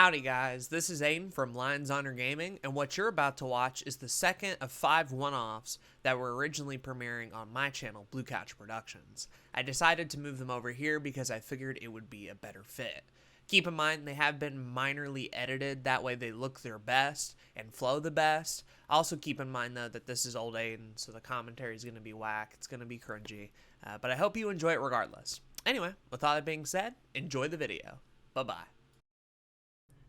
Howdy guys, this is Aden from Lions Honor Gaming, and what you're about to watch is the second of 5 one-offs that were originally premiering on my channel, Blue Couch Productions. I decided to move them over here because I figured it would be a better fit. Keep in mind, they have been minorly edited, that way they look their best and flow the best. Also keep in mind though that this is old Aden, so the commentary is going to be whack, it's going to be cringy, but I hope you enjoy it regardless. Anyway, with all that being said, enjoy the video. Bye-bye.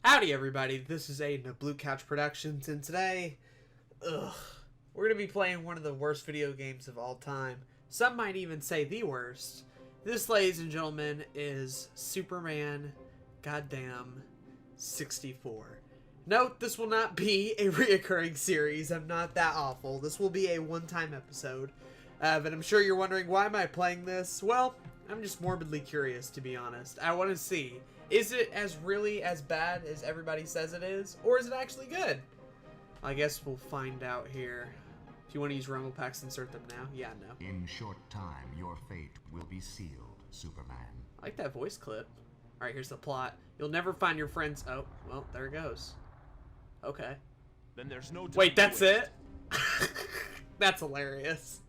Howdy everybody, this is Aden of Blue Couch Productions, and today, we're going to be playing one of the worst video games of all time. Some might even say the worst. This, ladies and gentlemen, is Superman goddamn 64. Note, this will not be a reoccurring series. I'm not that awful. This will be a one-time episode. But I'm sure you're wondering, why am I playing this? Well, I'm just morbidly curious, to be honest. I want to see, is it really as bad as everybody says it is? Or is it actually good? I guess we'll find out here. If you want to use rumble packs, insert them now. Yeah, no. In short time, your fate will be sealed, Superman. I like that voice clip. Alright, here's the plot. You'll never find your friends. Oh, well, there it goes. Okay. Then there's no time. Wait, that's it? That's hilarious.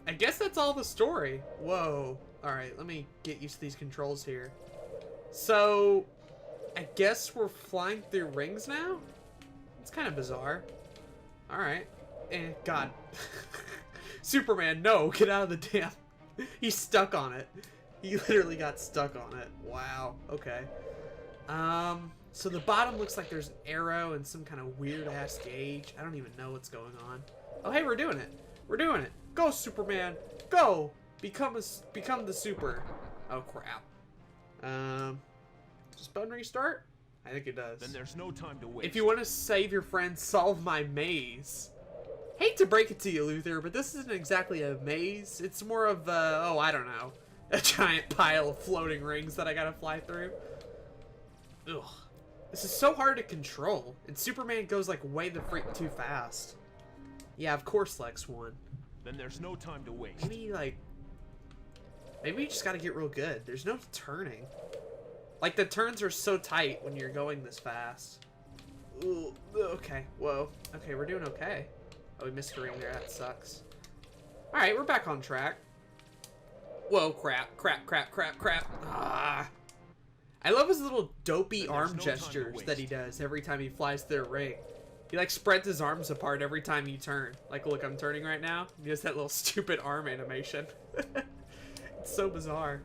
I guess that's all the story. Whoa. Alright, let me get used to these controls here. So, I guess we're flying through rings now? It's kind of bizarre. Alright. God. Superman, no, get out of the damn... He's stuck on it. He literally got stuck on it. Wow, okay. So the bottom looks like there's an arrow and some kind of weird-ass gauge. I don't even know what's going on. Oh, hey, we're doing it. We're doing it. Go, Superman. Go! Become the super. Oh, crap. Does button restart? I think it does. Then there's no time to waste. If you want to save your friends, solve my maze. Hate to break it to you, Luther, but this isn't exactly a maze. It's more of oh, I don't know, a giant pile of floating rings that I gotta fly through. Ugh. This is so hard to control, and Superman goes like way the freak too fast. Yeah, of course Lex won. Then there's no time to waste. Maybe you just gotta get real good. There's no turning. Like, the turns are so tight when you're going this fast. Ooh, okay, whoa. Okay, we're doing okay. Oh, we missed a ring there. That sucks. Alright, we're back on track. Whoa, crap. Ah. I love his little dopey arm gestures that he does every time he flies through a ring. He, like, spreads his arms apart every time you turn. Like, look, I'm turning right now. He does that little stupid arm animation. It's so bizarre.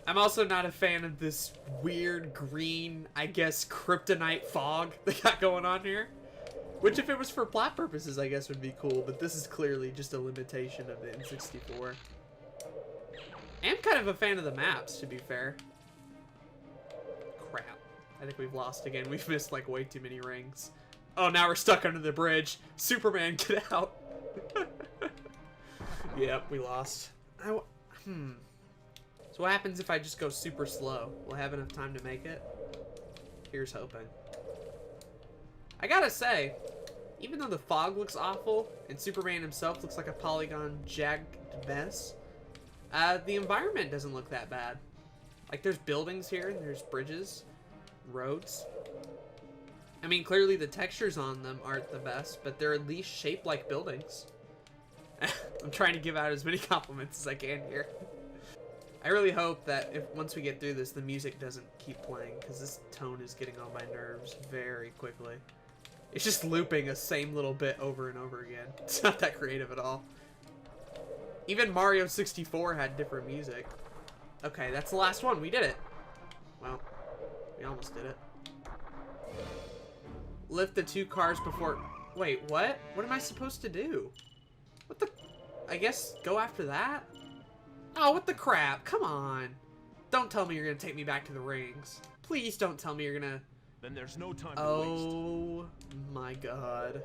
I'm also not a fan of this weird green, I guess, kryptonite fog they got going on here. Which, if it was for plot purposes, I guess would be cool, but this is clearly just a limitation of the N64. I am kind of a fan of the maps, to be fair. Crap. I think we've lost again. We've missed, like, way too many rings. Oh, now we're stuck under the bridge. Superman, get out. Yep, we lost. So what happens if I just go super slow? Will I have enough time to make it? Here's hoping. I gotta say, even though the fog looks awful and Superman himself looks like a polygon jagged mess, the environment doesn't look that bad. Like, there's buildings here and there's bridges, roads. I mean, clearly the textures on them aren't the best, but they're at least shaped like buildings. I'm trying to give out as many compliments as I can here. I really hope that once we get through this, the music doesn't keep playing, because this tone is getting on my nerves very quickly. It's just looping a same little bit over and over again. It's not that creative at all. Even Mario 64 had different music. Okay, that's the last one. We did it. Well, we almost did it. Lift the 2 cars before... Wait, what? What am I supposed to do? What the... I guess go after that? Oh, what the crap? Come on. Don't tell me you're going to take me back to the rings. Please don't tell me you're going to... Then there's no time to waste. Oh, my God.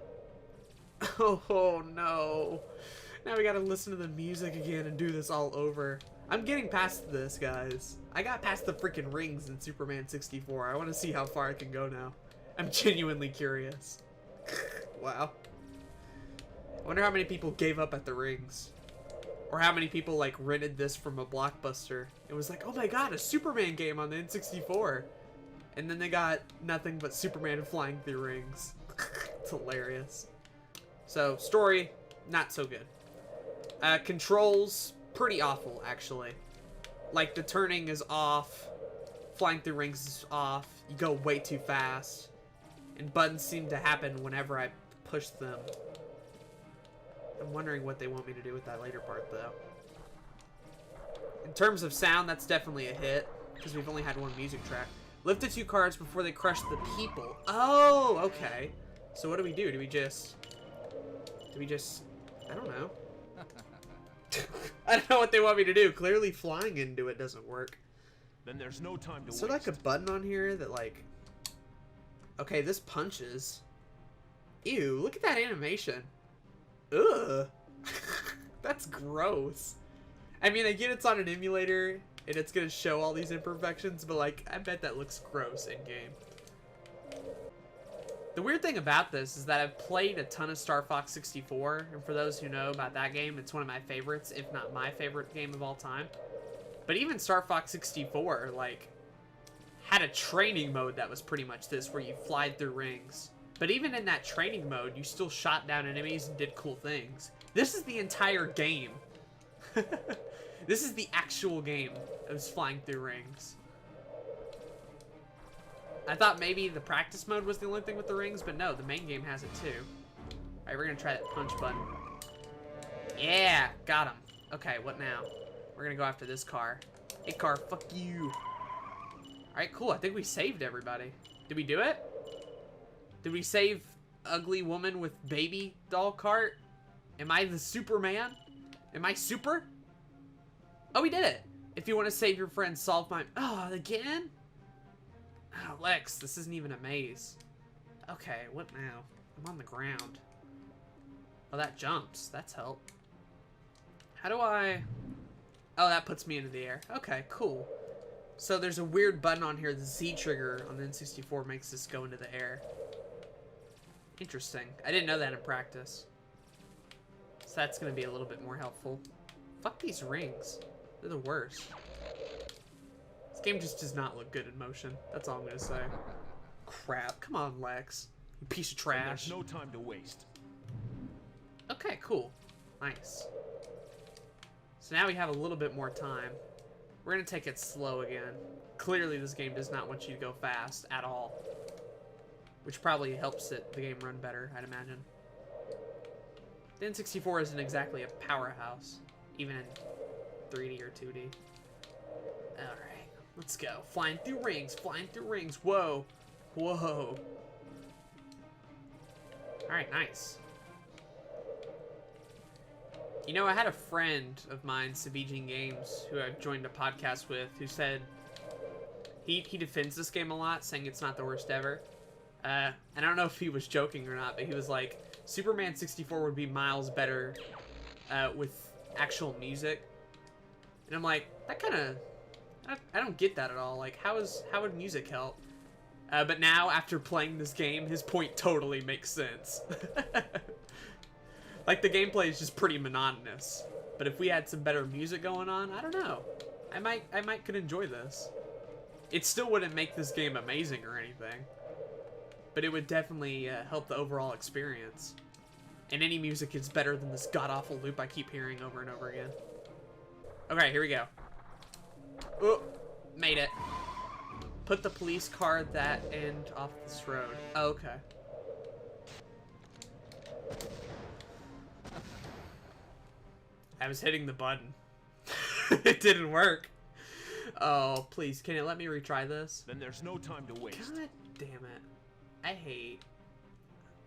Oh, no. Now we got to listen to the music again and do this all over. I'm getting past this, guys. I got past the freaking rings in Superman 64. I want to see how far I can go now. I'm genuinely curious. Wow. I wonder how many people gave up at the rings. Or how many people, like, rented this from a Blockbuster. It was like, oh my god, a Superman game on the N64. And then they got nothing but Superman flying through rings. It's hilarious. So, story, not so good. Controls, pretty awful, actually. Like, the turning is off. Flying through rings is off. You go way too fast. And buttons seem to happen whenever I push them. I'm wondering what they want me to do with that later part, though. In terms of sound, that's definitely a hit. Because we've only had one music track. Lift the 2 cards before they crush the people. Oh, okay. So what do? Do we just... I don't know. I don't know what they want me to do. Clearly flying into it doesn't work. Then there's no time to Is there waste. like a button on here that like... Okay, this punches. Ew, look at that animation. Ugh. That's gross. I mean, I get it's on an emulator and it's gonna show all these imperfections, but like, I bet that looks gross in game. The weird thing about this is that I've played a ton of Star Fox 64, and for those who know about that game, it's one of my favorites, if not my favorite game of all time. But even Star Fox 64, like, had a training mode that was pretty much this, where you fly through rings. But even in that training mode, you still shot down enemies and did cool things. This is the entire game. This is the actual game of flying through rings. I thought maybe the practice mode was the only thing with the rings, but no, the main game has it too. Alright, we're gonna try that punch button. Yeah, got him. Okay, what now? We're gonna go after this car. Hey car, fuck you. Alright, cool. I think we saved everybody. Did we do it? Did we save ugly woman with baby doll cart? Am I the Superman? Am I super? Oh, we did it. If you want to save your friend, solve my... Oh, again? Oh, Lex, this isn't even a maze. Okay, what now? I'm on the ground. Oh, that jumps. That's help. How do I... Oh, that puts me into the air. Okay, cool. So there's a weird button on here. The Z trigger on the N64 makes this go into the air. Interesting. I didn't know that in practice. So that's going to be a little bit more helpful. Fuck these rings. They're the worst. This game just does not look good in motion. That's all I'm going to say. Crap. Come on, Lex. You piece of Then trash. there's no time to waste. Okay, cool. Nice. So now we have a little bit more time. We're going to take it slow again. Clearly this game does not want you to go fast at all. Which probably helps the game run better, I'd imagine. The N64 isn't exactly a powerhouse, even in 3D or 2D. Alright, let's go. Flying through rings, flying through rings. Whoa. Whoa. Alright, nice. You know, I had a friend of mine, Sabijin Games, who I've joined a podcast with, who said he defends this game a lot, saying it's not the worst ever. And I don't know if he was joking or not, but he was like, Superman 64 would be miles better with actual music. And I'm like, that kind of... I don't get that at all. Like, how would music help? But now, after playing this game, his point totally makes sense. Like, the gameplay is just pretty monotonous. But if we had some better music going on, I don't know. I might could enjoy this. It still wouldn't make this game amazing or anything. But it would definitely help the overall experience. And any music is better than this god-awful loop I keep hearing over and over again. Okay, here we go. Oh, made it. Put the police car at that end off this road. Oh, okay. I was hitting the button. It didn't work. Oh, please, can it let me retry this? Then there's no time to waste. God damn it. I hate...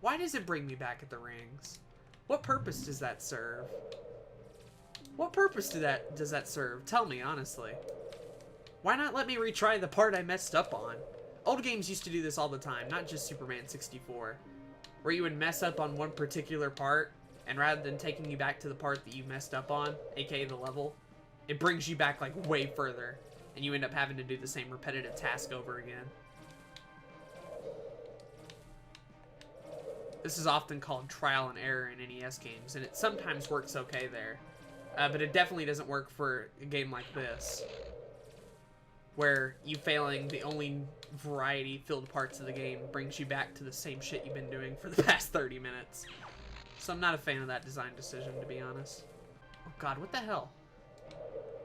Why does it bring me back at the rings? What purpose does that serve? What purpose does that serve? Tell me, honestly. Why not let me retry the part I messed up on? Old games used to do this all the time, not just Superman 64. Where you would mess up on one particular part, and rather than taking you back to the part that you messed up on, aka the level, it brings you back like way further, and you end up having to do the same repetitive task over again. This is often called trial and error in NES games, and it sometimes works okay there. But it definitely doesn't work for a game like this, where you failing the only variety-filled parts of the game brings you back to the same shit you've been doing for the past 30 minutes. So I'm not a fan of that design decision, to be honest. Oh god, what the hell?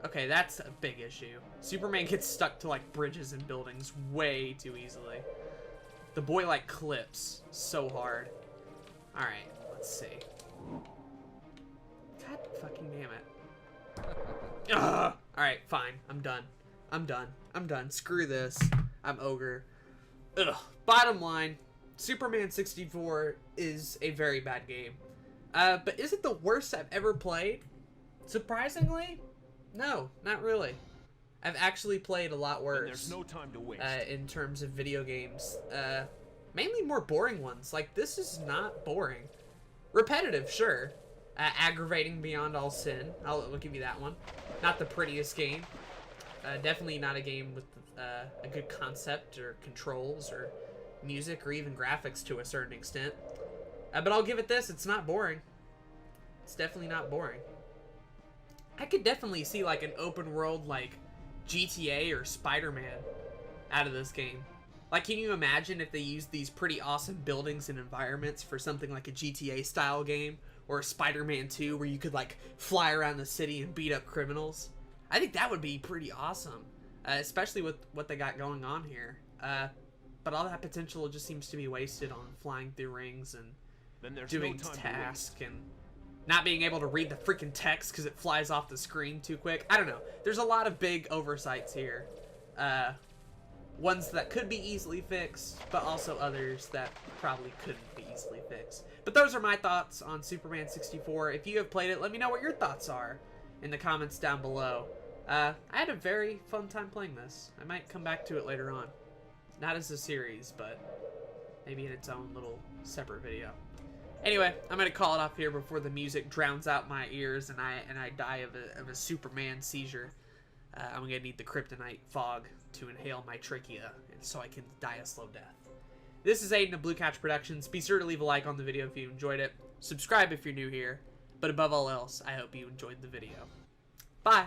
Okay, that's a big issue. Superman gets stuck to, like, bridges and buildings way too easily. The boy, like, clips so hard. Alright, let's see. God fucking damn it. Ugh! Alright, fine. I'm done. I'm done. I'm done. Screw this. I'm ogre. Ugh. Bottom line, Superman 64 is a very bad game. But is it the worst I've ever played? Surprisingly, no, not really. I've actually played a lot worse. There's no time to waste. In terms of video games. Mainly more boring ones. Like, this is not boring. Repetitive, sure. Aggravating beyond all sin. I'll give you that one. Not the prettiest game. Definitely not a game with a good concept or controls or music or even graphics to a certain extent. But I'll give it this, it's not boring. It's definitely not boring. I could definitely see like an open world like GTA or Spider-Man out of this game. Like, can you imagine if they used these pretty awesome buildings and environments for something like a GTA style game or a Spider-Man 2 where you could like fly around the city and beat up criminals? I think that would be pretty awesome, especially with what they got going on here. But all that potential just seems to be wasted on flying through rings and doing tasks and not being able to read the freaking text because it flies off the screen too quick. I don't know. There's a lot of big oversights here. Ones that could be easily fixed, but also others that probably couldn't be easily fixed. But those are my thoughts on Superman 64. If you have played it, let me know what your thoughts are in the comments down below. I had a very fun time playing this. I might come back to it later on. Not as a series, but maybe in its own little separate video. Anyway, I'm gonna call it off here before the music drowns out my ears and I die of a Superman seizure. I'm gonna need the kryptonite fog to inhale my trachea, and so I can die a slow death. This is Aden of Blue Couch Productions. Be sure to leave a like on the video if you enjoyed it. Subscribe if you're new here. But above all else, I hope you enjoyed the video. Bye!